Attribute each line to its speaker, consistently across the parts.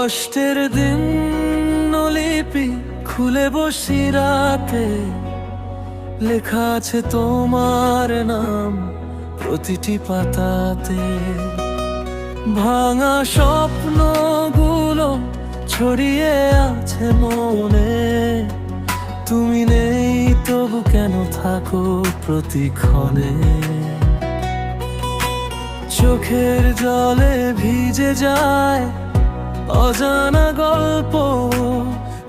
Speaker 1: কষ্টের দিন লিপি খুলে বসি রাতে, লেখা আছে তোমার নাম প্রতিটি পাতাতে। ভাঙা স্বপ্নগুলো ছড়িয়ে আছে মনে, তুমি নেই তবু কেন থাকো প্রতিক্ষণে। চোখের জলে ভিজে যায় অজানা গল্প,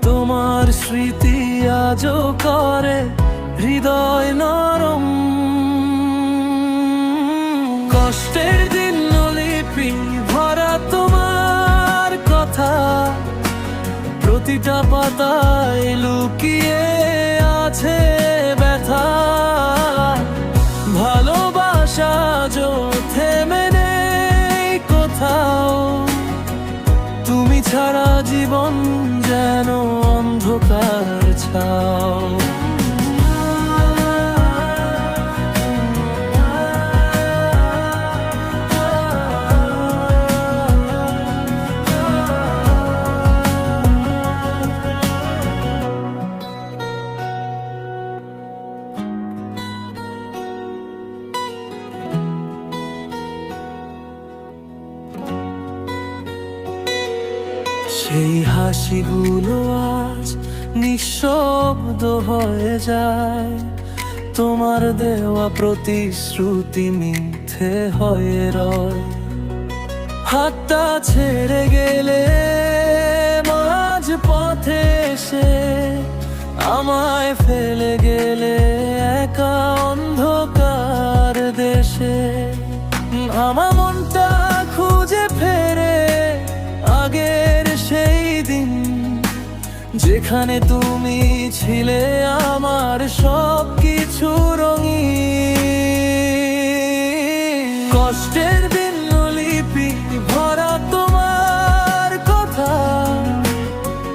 Speaker 1: তোমার স্মৃতি আজও করে হৃদয় নরম। কষ্টের দিন লিপি ভরা তোমার কথা, প্রতিটা পাতায় লুকিয়ে আছে ব্যথা। ভালোবাসা যো থেমে নেই কোথাও, তুমি ছাড়া জীবন যেন অন্ধকার ছাও। সেই হাসিগুলো আজ নিঃশব্দ হয়ে যায়, তোমার দেওয়া প্রতিশ্রুতি মিথ্যে হয়ে রয়। হাতটা ছেড়ে গেলে মাঝ পথে এসে, আমায় ফেলে গেলে একা অন্ধকার দেশে। আমার মনটা খুঁজে ফেরে আগের সেই দিন, যেখানে তুমি ছিলে আমার সব কিছু রঙিন। কষ্টের দিন লিপি ভরা তোমার কথা,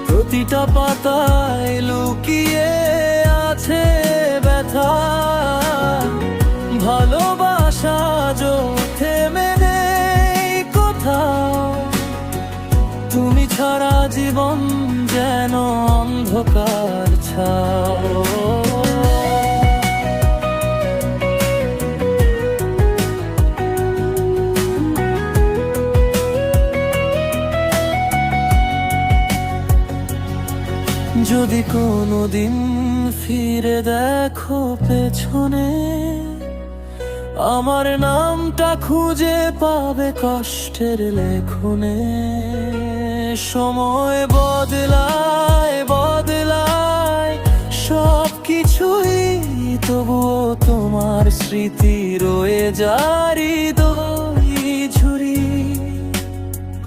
Speaker 1: প্রতিটা পাতায় লুকিয়ে আছে ব্যথা। ভালোবাসা যো থেমে নেই কোথাও, তুমি ছাড়া জীবন যেন অন্ধকার ছাও। যদি কোনোদিন ফিরে দেখো পেছনে, আমার নামটা খুঁজে পাবে কষ্টের লেখনে। সময় বদলায় বদলায় সব কিছুই, তবুও তোমার স্মৃতি রয়ে যায় হৃদয় ঝুরি।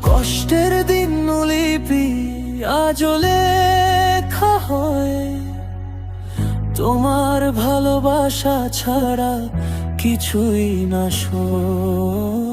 Speaker 1: কষ্টের দিন লিপি আজও লেখা হয়, তোমার ভালোবাসা ছাড়া কিছুই না সয়।